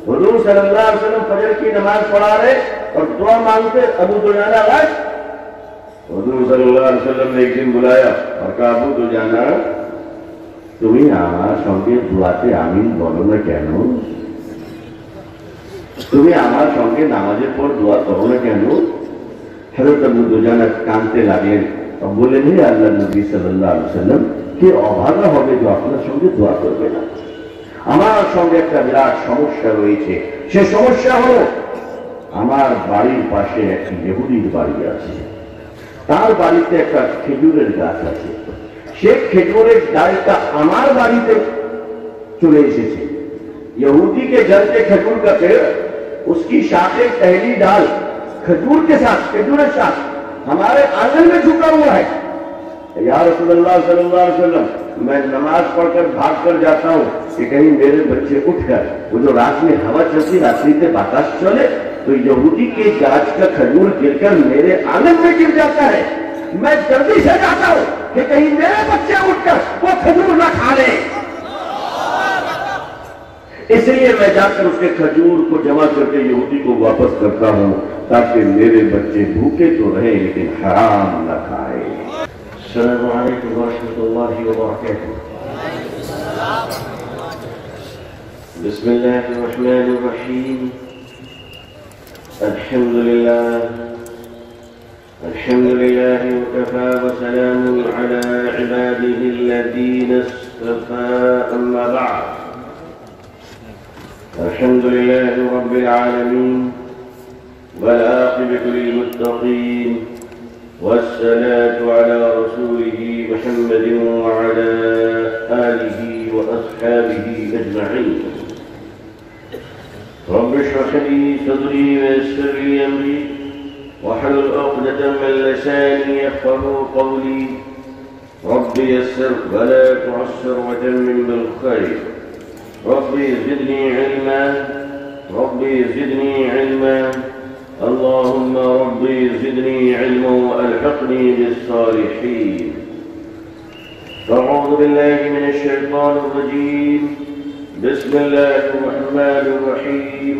حضور صلی اللہ علیہ وسلم فجر کی نماز پڑھا رہے اور دعا مانگتے، ابو دجانہ غائب۔ حضور صلی اللہ علیہ وسلم نے ایک دن بلایا اور کہا ابو دجانہ তুমি আমার সঙ্গে দোয়াতে আমিন বলো না কেন? তুমি আমার সঙ্গে নামাজের পর দোয়া করো না কেন? হযরত আবু দুজানা কাঁদতে লাগলেন, বললেন হে আল্লাহর নবী সাল্লাল্লাহু আলাইহি ওয়াসাল্লাম, কে অভাগা হবে যে আপনার সঙ্গে দোয়া করবে না? আমার সঙ্গে একটা বিরাট সমস্যা রয়েছে। সে সমস্যা হলো আমার বাড়ির পাশে একটি ইহুদির বাড়ি আছে, তার বাড়িতে একটা খেজুরের গাছ আছে। সে খেজুরের ডালটা আমার বাড়িতে चले एसेছে। यहूदी के जल के खजूर का पेड़, उसकी शाखें पहली डाल खजूर के साथ, खजूर के साथ हमारे आंगन में झुका हुआ है। या रसूलुल्लाह सल्लल्लाहु अलैहि वसल्लम, मैं नमाज पढ़कर भाग कर जाता हूँ कि कहीं मेरे बच्चे उठकर, वो जो रात में हवा चलती, रात्रि से बाताश चले, तो यहूदी के गाछ का खजूर गिरकर मेरे आंगन में गिर जाता है। मैं जल्दी से जाता हूँ कि कहीं मेरे बच्चे उठकर वो खजूर न खा ले, इसलिए मैं जाकर उसके खजूर को जमा करके यहूदी को वापस करता हूँ, ताकि मेरे बच्चे भूखे तो रहे लेकिन हराम न खाए। अस्सलामु अलैकुम व रहमतुल्लाहि व बरकातुहू। बिस्मिल्लाहिर रहमानिर रहीम। अल्हम्दुलिल्लाह वकफा व सलामुन अला इबादिहि अल्लज़ीना इस्तफ़ा, अम्मा बअद। अल्हम्दुलिल्लाहि रब्बिल आलमीन वल आक़िबतु लिल मुत्तक़ीन वस्सलातु अला रसूलिहि मुहम्मदिन व अला आलिहि व अस्हाबिहि अजमईन। रब्बि इश्रह ली सदरी व यस्सिर ली अमरी वहलुल उक़दतम मिन लिसानी यफ़क़हू क़ौली। रब्बि यस्सिर व ला तुअस्सिर व तम्मिम बिल खैर। रब्बि ज़िदनी इल्मा, रब्बि ज़िदनी इल्मा, अल्लाहुम्मा रब्बि ज़िदनी इल्मा व अल्हिक़नी बिस्सालिहीन। अऊज़ु बिल्लाहि मिनश शैतानिर रजीम। बिस्मिल्लाहिर रहमानिर रहीम।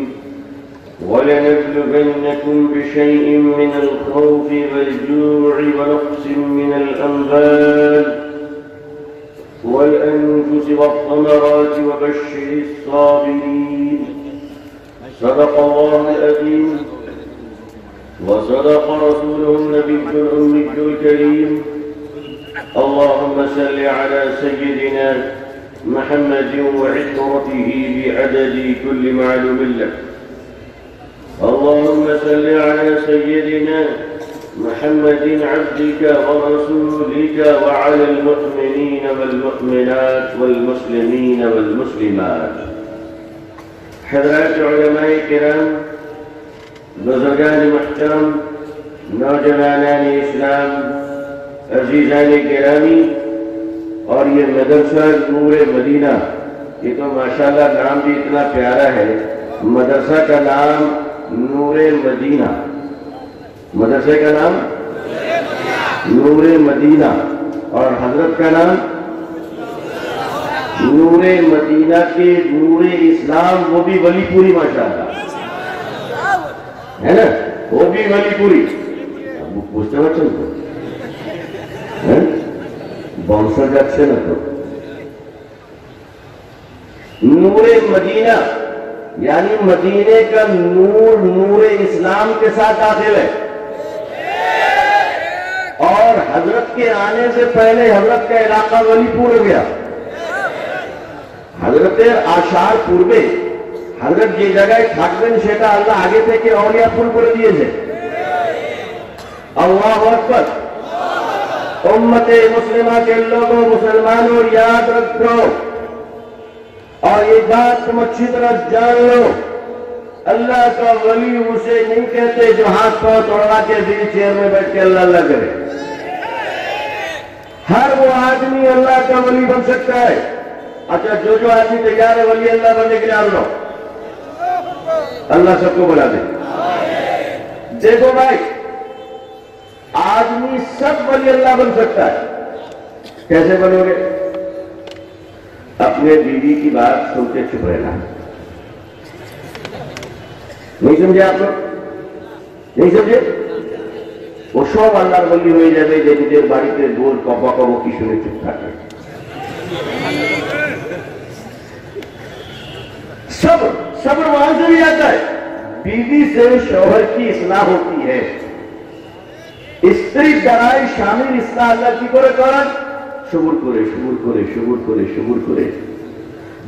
वलनब्लुवन्नकुम बिशैइन मिनल खौफ़ि वल जू'i व नक़्सिन मिनल अम्वाल والأنفس والثمرات وبشر الصابرين। صدق الله العظيم وصدق رسوله النبي الأمي الكريم। اللهم صل على سيدنا محمد وعترته بعدد كل معلوم لك. اللهم صل على سيدنا محمد عبدك ورسولك وعلى المؤمنين والمؤمنات والمسلمين والمسلمات. حضرات علماء کرام، بزرگان محترم، نوجوانان اسلام، عزیزان گرامی، اور یہ مدرسہ نور مدینہ، یہ تو ماشاءاللہ نام بھی اتنا پیارا ہے۔ مدرسہ کا نام نور مدینہ، مدرسے کا نام نور مدینہ، اور حضرت کا نام نور مدینہ کے نور اسلام، وہ بھی ولی پوری ماشاءاللہ ہے نا، وہ بھی ولی پوری۔ اب پوچھتے بچوں کو بونسا جاتے نا، تو نور مدینہ یعنی مدینے کا نور نور اسلام کے ساتھ داخل ہے۔ اور حضرت کے آنے سے پہلے حضرت کا علاقہ ولی پور ہو گیا، حضرت آشار پوربے حضرت یہ جگہ ٹھاکرن شیٹا اللہ آگے تھے کہ اولیاء پور پر دیے تھے۔ اللہ اکبر۔ امت مسلمہ کے لوگوں، مسلمانوں، یاد رکھو اور یہ بات تم اچھی طرح جان لو، اللہ کا ولی اسے نہیں کہتے جو ہاتھ پاؤں توڑا کے ویل چیئر میں بیٹھ کے اللہ اللہ کرے۔ ہر وہ آدمی اللہ کا ولی بن سکتا ہے۔ اچھا، جو آدمی تیار ہے ولی اللہ بننے کے لیے آ لو، اللہ سب کو بنا دے۔ دیکھو بھائی، آدمی سب ولی اللہ بن سکتا ہے۔ کیسے بنو گے؟ اپنے بیوی کی بات سن کے چپ رہنا، नहीं समझे आप लोग? नहीं समझे? ও সব আল্লাহর ওলি হয়ে যাবে যে নিজের বাড়িতে গোল বকাবকি শুনে চুপ থাকে। सब्र सब्र वहां से भी आता है। बीवी से शौहर की इस्लाह होती है। स्त्री দ্বারাই স্বামীর ইসলাহ আল্লাহ কি করে করেন? शुगर करे शुगर करे शुगर करे शुगर करे।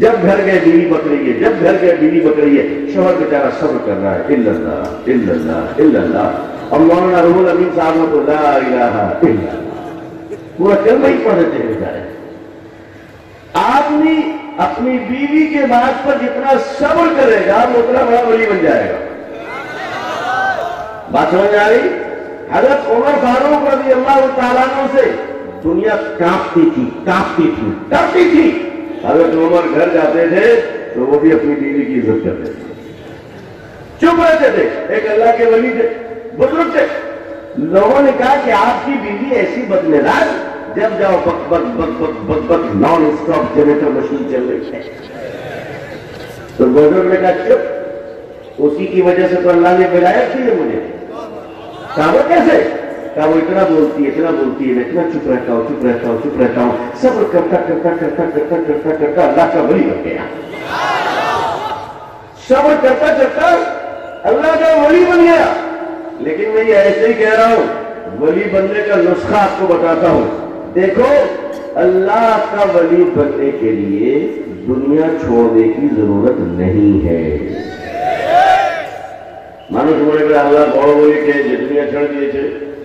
जब घर गए बीवी बक रही है, जब घर गए बीवी बक रही है, शौहर बेचारा सब्र कर रहा है। इल्लल्लाह इल्लल्लाह इल्लल्लाह। और मौलाना रुहुल अमीन साहब तो ला इलाहा इल्लल्लाह पूरा कलमा ही पढ़ते हैं बेचारे। आदमी अपनी बीवी के बात पर जितना सब्र करेगा वो उतना बड़ा वली बन जाएगा। बात समझ आ रही? हजरत उमर फारूक रज़ियल्लाहु ताला अन्हु से दुनिया कांपती थी, डरती थी। हजरत उमर घर जाते थे तो वो भी अपनी बीवी की इज्जत करते थे, चुप रहते थे। एक अल्लाह के वली थे, बुजुर्ग थे। लोगों ने कहा कि आपकी बीवी ऐसी बदमिजाज, जब जाओ बक बक बक बक बक बक नॉन स्टॉप जनरेटर मशीन चल रही है। तो बुजुर्ग ने कहा चुप, उसी की वजह से तो अल्लाह ने विलायत दी है मुझे। कहा वो कैसे? कहा वो इतना बोलती है मैं इतना चुप रहता हूँ, सब्र करता अल्लाह का वली बन गया। सब्र करता अल्लाह का वली बन गया। लेकिन मैं ये ऐसे ही कह रहा हूं, वली बनने का नुस्खा आपको बताता हूं। देखो, अल्लाह का वली बनने के लिए दुनिया छोड़ने की जरूरत नहीं है। মানুষ মনে করে আল্লাহ বড় বলিকে যে দুনিয়া ছেড়ে দিয়েছে,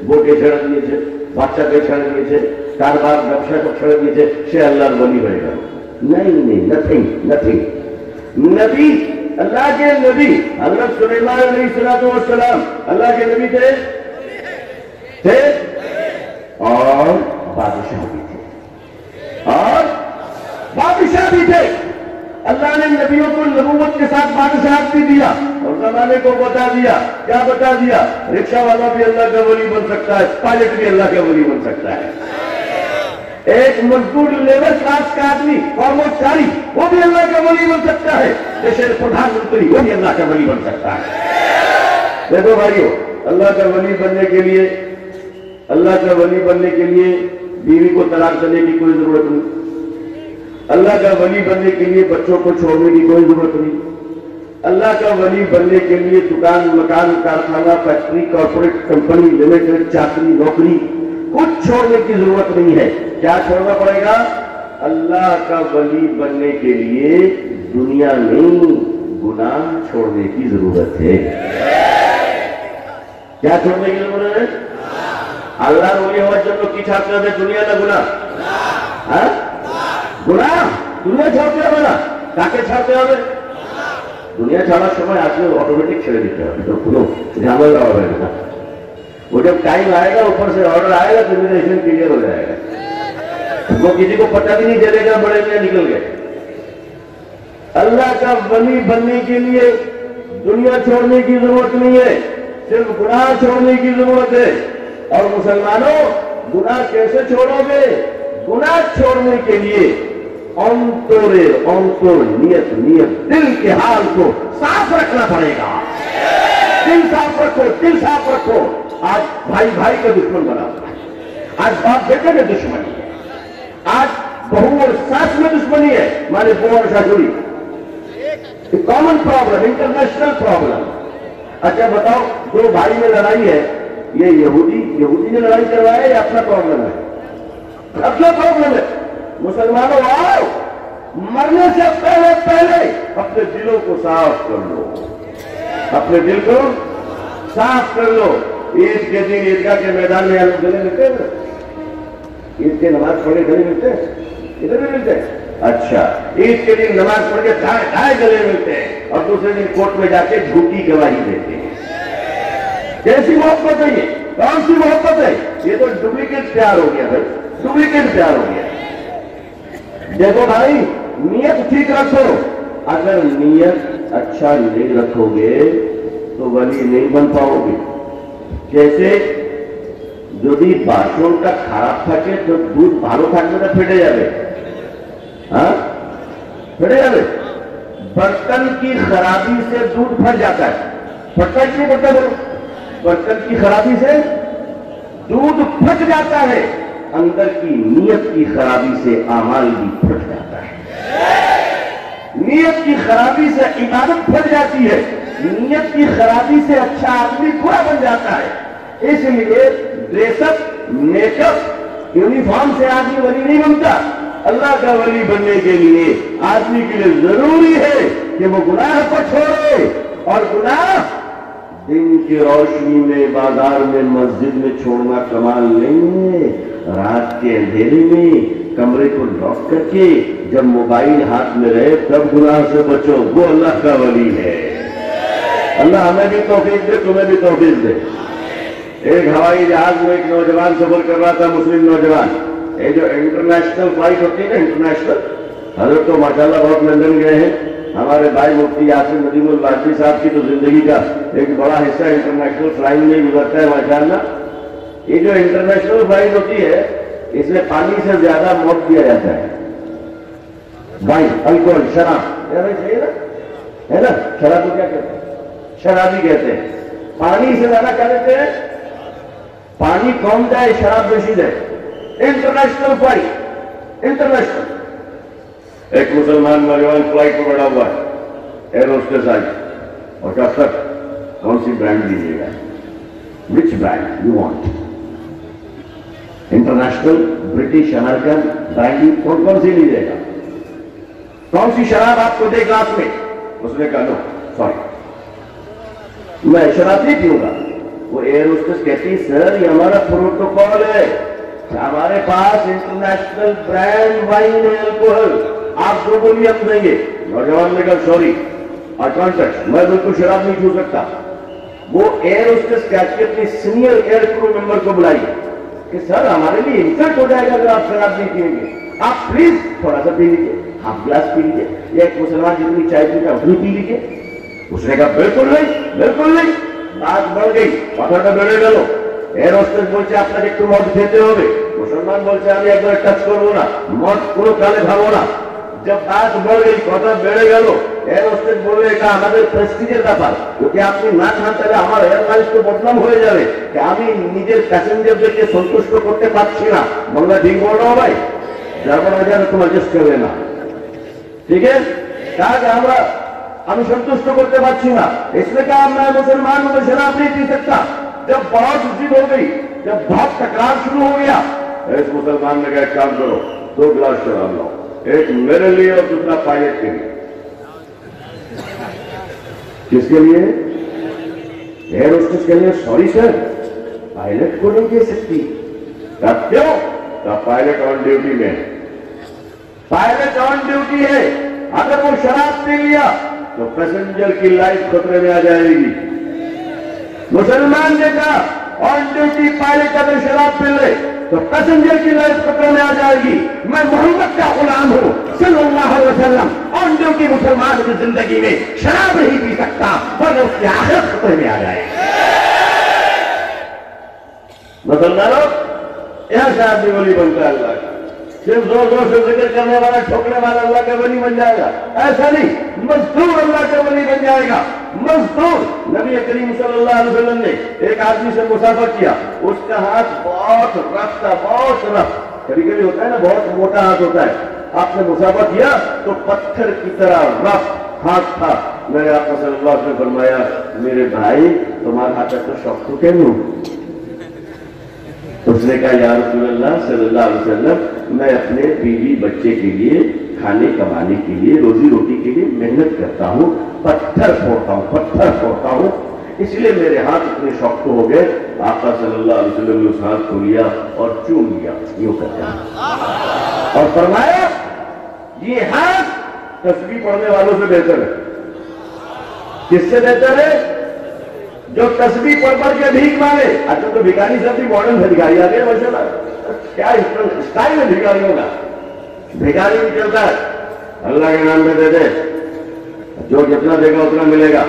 বউকে ছেড়ে দিয়েছে, বাচ্চাকে ছেড়ে দিয়েছে, কারবার ব্যবসা ছেড়ে দিয়েছে, সে আল্লাহর বলি হয়ে গেল। नहीं नथिंग नबी, अल्लाह के नबी हज़रत सुलेमान अलैहिस्सलाम अल्लाह के नबी थे और बादशाह भी थे। अल्लाह ने नबियों को नबूवत के साथ बादशाह भी दिया और जमाने को बता दिया। क्या बता दिया? रिक्शा वाला भी अल्लाह का वली बन सकता है, पायलट भी अल्लाह का वली बन सकता है। एक मजदूर लेबर क्लास का आदमी, कर्मचारी, वो भी अल्लाह का वली बन सकता है। जैसे प्रधानमंत्री, वो भी अल्लाह का वली बन सकता है। देखो भाइयों, अल्लाह का वली बनने के लिए बीवी को तलाक देने की कोई जरूरत नहीं। अल्लाह का वली बनने के लिए बच्चों को छोड़ने की कोई जरूरत नहीं। अल्लाह का वली बनने के लिए दुकान, मकान, कारखाना, फैक्ट्री, कॉर्पोरेट, कंपनी, लिमिटेड, चाकरी, नौकरी कुछ छोड़ने की जरूरत नहीं है। क्या छोड़ना पड़ेगा? अल्लाह का वली बनने के लिए दुनिया में गुनाह छोड़ने की जरूरत है। क्या छोड़ने की जरूरत है? আল্লাহর ওলি হওয়ার জন্য কি ছাড়তে হবে? দুনিয়া না গুনাহ? হ্যাঁ, গুনাহ। দুনিয়া ছাড়তে হবে না। কাকে ছাড়তে হবে? দুনিয়া ছাড়ার সময় আসলে অটোমেটিক ছেড়ে দিতে হবে, তো কোনো ঝামেলা হবে না। वो जब टाइम आएगा, ऊपर से ऑर्डर आएगा, तो इमिग्रेशन क्लियर हो जाएगा। वो किसी को पता भी नहीं चलेगा बड़े में निकल गए। अल्लाह का वली बनने के लिए दुनिया छोड़ने की जरूरत नहीं है, सिर्फ गुनाह छोड़ने की जरूरत है। और मुसलमानों, गुनाह कैसे छोड़ोगे? गुनाह छोड़ने के लिए अंतर नियत दिल के हाल को साफ रखना पड़ेगा। दिल साफ रखो। आज भाई भाई का दुश्मन बना हुआ है, आज बाप बेटे में दुश्मनी है, आज बहू और सास में दुश्मनी है, माने बहू और सासुरी। Common problem, international problem. अच्छा बताओ, दो भाई में लड़ाई है, ये यहूदी ने लड़ाई करवाया है या अपना प्रॉब्लम है? अपना प्रॉब्लम है। मुसलमानों आओ, मरने से पहले अपने दिलों को साफ कर लो, अपने दिल को साफ कर लो। ईद के दिन ईदगाह के मैदान में लोग गले मिलते हैं, ईद के नमाज पढ़े गले मिलते हैं, इधर भी मिलते हैं। अच्छा, ईद के दिन नमाज पढ़ के दाएं गले मिलते हैं और दूसरे दिन कोर्ट में जाके झूठी गवाही देते हैं। कैसी मोहब्बत है ये? कौन सी मोहब्बत है? ये तो डुप्लीकेट प्यार हो गया भाई, डुप्लीकेट प्यार हो गया। देखो भाई, नियत ठीक रखो। अगर नियत अच्छा नहीं रखोगे तो वली नहीं बन पाओगे। जैसे যদি বাসনটা খারাপ থাকে তো দুধ ভালো থাকবে না ফেটে যাবে? हाँ, फटे जावे। बर्तन की खराबी से दूध फट जाता है। پھٹتا کیوں پڑتا بولو؟ برتن کی خرابی سے دودھ پھٹ جاتا ہے، اندر کی نیت کی خرابی سے اعمال بھی پھٹ جاتا ہے۔ نیت کی خرابی سے عبادت پھٹ جاتی ہے، نیت کی خرابی سے اچھا آدمی برا بن جاتا ہے۔ اس لیے dress up, make up, uniform سے آدمی ولی نہیں بنتا۔ اللہ کا ولی بننے کے لیے آدمی کے لیے ضروری ہے کہ وہ گناہ کو چھوڑے، اور گناہ دن کی روشنی میں، بازار میں، مسجد میں چھوڑنا کمال نہیں ہے، رات کے اندھیرے میں کمرے کو لاک کر کے جب موبائل ہاتھ میں رہے تب گناہ سے بچو، وہ اللہ کا ولی ہے۔ اللہ ہمیں بھی توفیق دے، تمہیں بھی توفیق دے۔ ایک ہوائی جہاز میں ایک نوجوان سفر کر رہا تھا، مسلم نوجوان۔ یہ جو انٹرنیشنل فلائٹ ہوتی ہے نا، انٹرنیشنل، حضرت تو ماشاءاللہ بہت لندن گئے ہیں۔ ہمارے بھائی مفتی یاسر ندیم الباجی صاحب کی تو زندگی کا ایک بڑا حصہ انٹرنیشنل فلائنگ میں گزرتا ہے ماشاءاللہ۔ یہ جو انٹرنیشنل فلائٹ ہوتی ہے اس میں پانی سے زیادہ موت دیا جاتا ہے۔ وائن، الکوہل، شراب، صحیح ہے نا؟ شراب کو کیا کہتے ہیں؟ شرابی کہتے ہیں۔ پانی سے زیادہ کیا کہتے ہیں؟ پانی کون جائے شراب نشید ہے۔ International flight, international. ایک مسلمان نوجوان فلائٹ پہ بیٹھا ہوا ہے، ایئر ہوسٹس آئی اور کہا سر کون سی برانڈ دیجیے گا؟ Which brand you want? International, British, American, brandy, کون سی لیجیے گا؟ کون سی شراب آپ کو دے گلاس میں؟ اس نے کہا نو سوری، میں شراب نہیں پیوں گا۔ وہ ایئر ہوسٹس کہتی سر یہ ہمارا پروٹوکول ہے، ہمارے پاس انٹرنیشنل برانڈ وائن ہے، الکوہل، آپ جو بولیے ہم دیں گے۔ نوجوان نے کہا سوری آئی کانٹ ٹچ، میں بالکل شراب نہیں چھو سکتا۔ وہ ایئر ہوسٹس کہتی اپنی سینئر ایئر کرو ممبر کو بلائی کہ سر ہمارے لیے انسلٹ ہو جائے گا اگر آپ شراب نہیں پیئیں گے، آپ پلیز تھوڑا سا پی لیجیے، ہاف گلاس پی لیجیے، یا ایک مسلمان جتنی چائے پیتا اتنی پی لیجیے۔ اس نے کہا بالکل نہیں، بالکل نہیں۔ بات بڑھ گئی، কথাটা বেড়ে গেল। এর হোস্টেস বলছে আপনাকে একটু মদ খেতে হবে, মুসলমান বলছে আমি একবার টাচ করবো না, মদ কোনো কালে খাবো না। जब बात बढ़ गई, কথা বেড়ে গেল, এর হোস্টেস বললে এটা আমাদের প্রেস্টিজের ব্যাপার, যদি আপনি না খান তাহলে আমার এয়ারলাইন্স তো বদনাম হয়ে যাবে, আমি নিজের প্যাসেঞ্জারদেরকে সন্তুষ্ট করতে পারছি না। বললে ঠিক বলো ভাই, জার্মান বাজারে তোমার অ্যাডজাস্ট করবে না, ঠিক है? কাজ আমরা আমি সন্তুষ্ট করতে পারছি না, इसने कहा मैं मुसलमान हूं, मैं शराब नहीं पी सकता। जब बहुत जिद हो गई, जब बहुत तकरार शुरू हो गया, इस मुसलमान ने कहा काम करो 2 गिलास शराब लाओ, एक मेरे लिए और दूसरा पायलट के लिए। किसके लिए? एयर होस्टेस के लिए। सॉरी सर पायलट को नहीं दे सकती। कब क्यों? तो पायलट ऑन ड्यूटी में, पायलट ऑन ड्यूटी है, अगर वो शराब पी लिया तो पैसेंजर की लाइफ खतरे में आ जाएगी। मुसलमान ने कहा ऑन ड्यूटी पायलट अगर शराब पी ले तो पैसेंजर की लाइफ खतरे में आ जाएगी। मैं मोहम्मद का गुलाम हूं सल्लल्लाहु अलैहि वसल्लम, ऑन ड्यूटी मुसलमान की जिंदगी में शराब नहीं पी सकता, वरना उसकी आखिरत खतरे में आ जाएगी। मुसलमानों, यहां से आदमी वली बनता है अल्लाह का। सिर्फ जोर जोर से जिक्र करने वाला, ठोकने वाला अल्लाह का वली बन जाएगा, ऐसा नहीं। मजदूर अल्लाह का वली बन जाएगा, मजदूर। नबी करीम सल्लल्लाहु अलैहि वसल्लम ने एक आदमी से मुसाफा किया, उसका हाथ बहुत रफ था, बहुत रफ, कभी कभी होता है ना बहुत मोटा हाथ होता है, आपने मुसाफा किया तो पत्थर की तरह रफ हाथ था। मैंने आपको सल्लल्लाहु अलैहि वसल्लम ने फरमाया मेरे भाई तुम्हारा हाथ तो शौक तो क्या लूं? उसने कहा या रसूलल्लाह सल्लल्लाहु अलैहि वसल्लम मैं अपने बीवी बच्चे के लिए खाने कमाने के लिए, रोजी रोटी के लिए मेहनत करता हूँ, पत्थर फोड़ता हूँ, इसलिए मेरे हाथ इतने शौक हो गए। आका सल्लल्लाहु अलैहि वसल्लम ने उस हाथ को लिया और चूम लिया, यूं करता और फरमाया ये हाथ तस्बीह पढ़ने वालों से बेहतर है। किससे बेहतर है? जो तस्बीह पढ़ के भीख मांगे। अच्छा तो भिखारी सब भी मॉडर्न भिखारी आ गए माशाल्लाह, क्या स्टाइल है भिखारियों का। भिखारी भी चलता है अल्लाह के नाम में दे दे, जो जितना देगा उतना मिलेगा,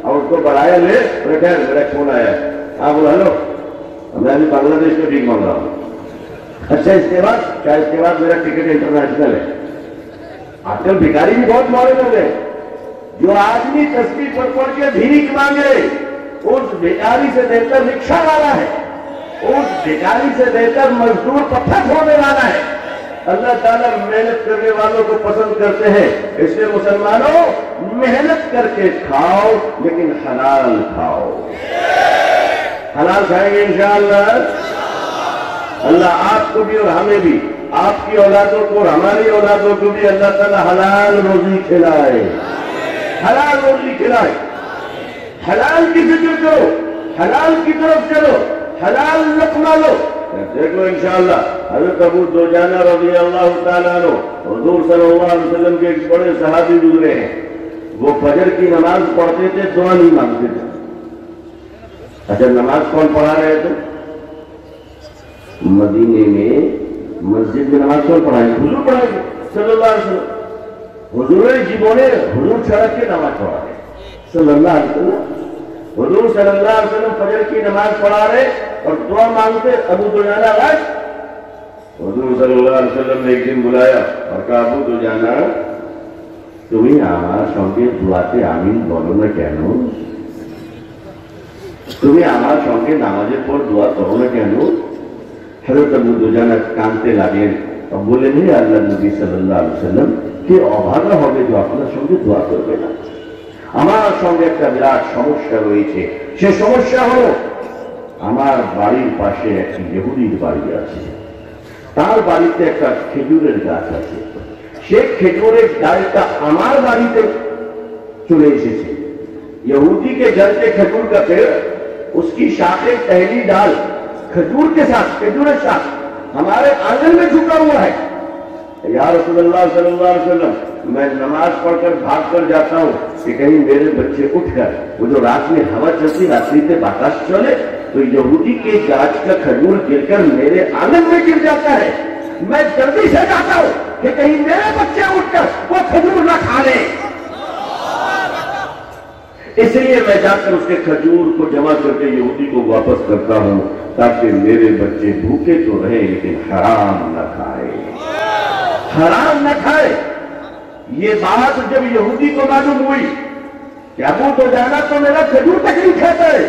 और उसको बढ़ाया ले खैर मेरा फोन आया है, हाँ बोला हेलो मैं अभी बांग्लादेश में भीख मांग रहा हूँ। अच्छा इसके बाद क्या? इसके बाद मेरा टिकट इंटरनेशनल है। आजकल भिखारी भी बहुत मॉडर्न हो गए, جو آدمی تسبیح پڑھ پڑھ کے بھیک مانگے اس بھکاری سے بہتر رکشا والا ہے، اس بھکاری سے بہتر مزدور پتھر ڈھونے والا ہے۔ اللہ تعالیٰ محنت کرنے والوں کو پسند کرتے ہیں، اس لیے مسلمانوں محنت کر کے کھاؤ لیکن حلال کھاؤ۔ حلال کھائیں گے انشاءاللہ۔ اللہ آپ کو بھی اور ہمیں بھی، آپ کی اولادوں کو اور ہماری اولادوں کو بھی اللہ تعالیٰ حلال روزی کھلائے، حلال روزی کھلائے۔ حلال کی فکر کرو، حلال کی طرف چلو، حلال لقمہ لو۔ دیکھو انشاءاللہ حضرت ابو دجانہ رضی اللہ تعالیٰ عنہ حضور صلی اللہ علیہ وسلم کے ایک بڑے صحابی گزرے ہیں، وہ فجر کی نماز پڑھتے تھے، دعا نہیں مانگتے تھے۔ اچھا نماز کون پڑھا رہے تھے؟ مدینے میں مسجد میں نماز کون پڑھائیں گے؟ حضور پڑھائیں گے صلی اللہ علیہ وسلم۔ حضور جیبونے حضور چھڑک کے نماز پڑھا رہے صلی اللہ علیہ وسلم۔ حضور صلی اللہ علیہ وسلم فجر کی نماز پڑھا رہے اور دعا مانگتے۔ ابو دجانہ غائب۔ حضور صلی اللہ علیہ وسلم نے ایک دن بلایا اور کہا ابو دجانہ تمہیں আমার সঙ্গে দোয়াতে আমিন বলো না কেন? তুমি আমার সঙ্গে নামাজের পর দোয়া করো না কেন? হযরত আবু দুজানা কাঁদতে লাগলেন और বললেন হে আল্লাহর নবী সাল্লাল্লাহু আলাইহি ওয়াসাল্লাম কে অভাগা হবে যে আপনার সঙ্গে দোয়া করবে না? আমার সঙ্গে একটা বিরাট সমস্যা রয়েছে। সে সমস্যা হলো আমার বাড়ির পাশে একটি ইহুদির বাড়ি আছে, তার বাড়িতে একটা খেজুরের গাছ আছে, সে খেজুরের ডালটা আমার বাড়িতে चले एसेছে। यहूदी के घर के खजूर का पेड़, उसकी शाखें पहली डाल खजूर के साथ, खजूर के साथ हमारे आंगन में झुका हुआ है। या रसूलुल्लाह सल्लल्लाहु अलैहि वसल्लम मैं नमाज पढ़कर भाग कर जाता हूँ कि कहीं मेरे बच्चे उठकर, वो जो रात में हवा चलती रात्रि से बाताश चले तो यहूदी के गाछ का खजूर गिरकर मेरे आंगन में गिर जाता है। मैं जल्दी से जाता हूँ कि कहीं मेरे बच्चे उठकर वो खजूर न खा ले, इसलिए मैं जाकर उसके खजूर को जमा करके यहूदी को वापस करता हूँ ताकि मेरे बच्चे भूखे तो रहे लेकिन हराम न खाए, हराम न खाए। ये बात जब यहूदी को मालूम हुई कि अबू दुजाना तो मेरा खजूर तक नहीं खाता है,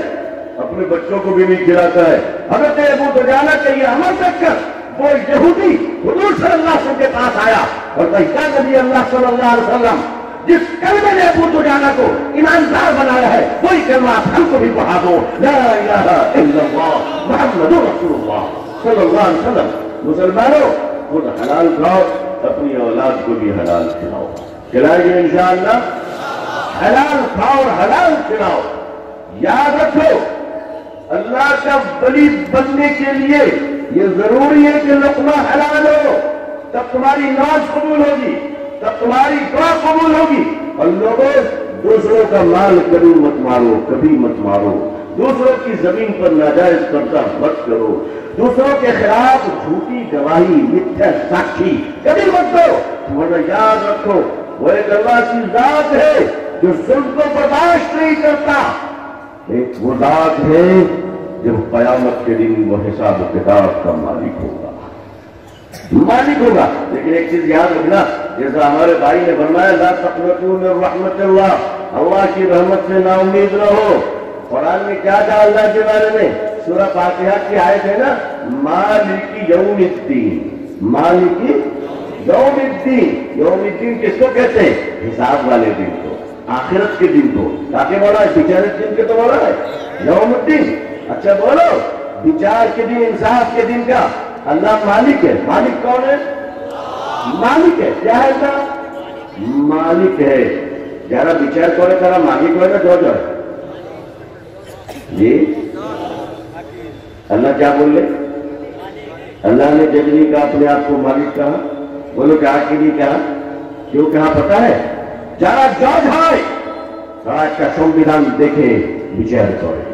अपने बच्चों को भी नहीं खिलाता है, हजरत अबू दुजाना के ये अमल देखकर वो यहूदी हुजूर सल्लल्लाहु अलैहि वसल्लम के पास आया और कहा नबी अल्लाह सल्लल्लाहु अलैहि वसल्लम जिस कलमे ने अबू दुजाना को ईमानदार बनाया है वही कलमा आप हमको भी पढ़ा दो, ला इलाहा इल्लल्लाह मुहम्मदुर रसूलुल्लाह सल्लल्लाहु अलैहि वसल्लम। मुसलमानों खुद हलाल खाओ, अपनी औलाद को भी हलाल खिलाओ, खिलाएंगे इंशाअल्लाह। हलाल खाओ और हलाल खिलाओ। याद रखो अल्लाह का वली बनने के लिए ये जरूरी है कि लुक़मा हलाल हो, तब तुम्हारी नमाज कबूल होगी, तब तुम्हारी दुआ कबूल होगी। और लोगों दूसरों का माल कभी मत मारो, कभी मत मारो, दूसरों की जमीन पर नाजायज कब्जा मत करो, दूसरों के खिलाफ झूठी गवाही मिथ्या साक्षी कभी मत दो, वरना याद रखो वो एक अल्लाह की जात है जो जुल्म को बर्दाश्त नहीं करता। एक वो जात है जब कयामत के दिन वो हिसाब किताब का मालिक होगा, मालिक होगा। लेकिन एक चीज याद रखना, जैसा हमारे भाई ने फरमाया ला तक़नतू मिन रहमतिल्लाह, अल्लाह की रहमत से ना उम्मीद रहो। कुरान में क्या कहा अल्लाह के बारे में? सूरह फातिहा की आयत है ना, मालिकी यौमिद्दीन, मालिकी यौमिद्दीन। यौमिद्दीन किसको कहते हैं? हिसाब वाले दिन को, आखिरत के दिन को। ताकि बोला है विचार के दिन के तो बोला है यौमुद्दीन। अच्छा बोलो विचार के दिन, इंसाफ के दिन का अल्लाह मालिक है। मालिक कौन है? मालिक है। क्या है अल्लाह? मालिक है। जरा विचार करे तारा मालिक हो ना जो जो जी अल्लाह क्या बोल रहे? अल्लाह ने जब नहीं कहा अपने आप को मालिक कहा, बोलो क्या के लिए कहा? क्यों कहा पता है? जरा जज है, राज का संविधान देखे, विचार करे।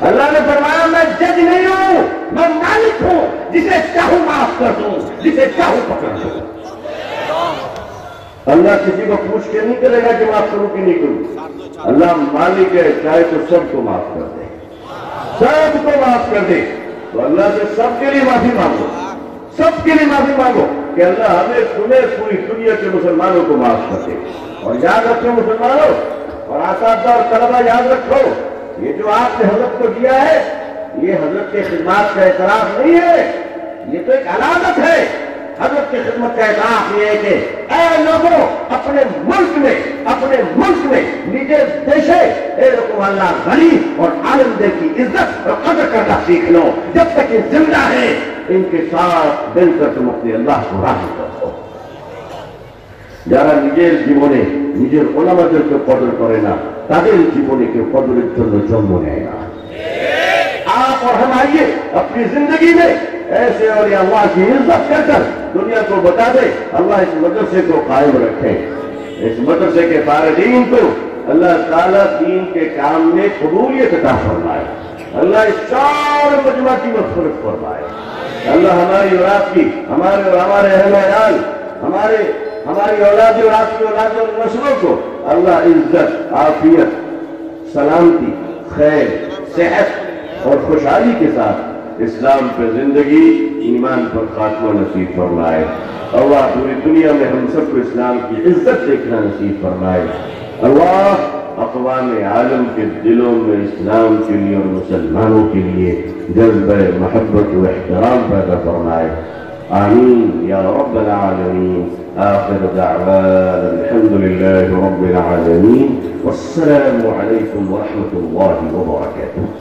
अल्लाह ने फरमाया मैं जज नहीं हूं, मैं मालिक हूं, जिसे चाहूं माफ कर दूं, जिसे चाहूं पकड़ दूं। अल्लाह किसी को पूछ के नहीं करेगा कि माफ करूं कि नहीं करूं। अल्लाह मालिक है, चाहे तो सबको माफ कर दे, सबको माफ कर दे। तो अल्लाह से सबके लिए माफी मांगो, सबके लिए माफी मांगो कि अल्लाह हमें तुम्हें पूरी दुनिया के मुसलमानों को माफ कर दे। اور یاد رکھو مسلمانوں اور اساتذہ اور طلبہ، یاد رکھو یہ جو آپ نے حضرت کو دیا ہے یہ حضرت کے خدمات کا اعتراف نہیں ہے، یہ تو ایک علامت ہے۔ حضرت کی خدمت کا اعتراف یہ ہے کہ اے لوگوں اپنے ملک میں نجے دیشے اے لوگوں اللہ غنی اور عالم دے کی عزت اور قدر کرنا سیکھ لو، جب تک یہ زندہ ہے ان کے ساتھ مل کر تم اپنے اللہ کو راضی کرو۔ যারা নিজের জীবনে নিজের ওলামাদেরকে কদর করে না তাদের জীবনে কেউ কদরের জন্য জন্ম নেয় না। آپ اور ہم آئیے اپنی زندگی میں ایسے اور اللہ کی عزت کر کر دنیا کو بتا دے اللہ اس مدرسے کو قائم رکھے، اس مدرسے کے فارغین کو اللہ تعالیٰ دین کے کام میں قبولیت عطا فرمائے، اللہ اس چار مجمع کی مغفرت فرمائے، اللہ ہماری اور آپ کی، ہمارے اور ہمارے اہل عیال، ہماری اولاد اور آپ کی اولاد اور نسلوں کو اللہ عزت، عافیت، سلامتی، خیر، صحت اور خوشحالی کے ساتھ اسلام پر زندگی، ایمان پر خاتمہ نصیب فرمائے۔ اللہ پوری دنیا میں ہم سب کو اسلام کی عزت دیکھنا نصیب فرمائے۔ اللہ اقوام عالم کے دلوں میں اسلام کے لیے اور مسلمانوں کے لیے جذبہ محبت و احترام پیدا فرمائے۔ آمین یا رب العالمین۔ آخر دعوانا الحمد لله رب العالمين، والسلام عليكم ورحمة الله وبركاته۔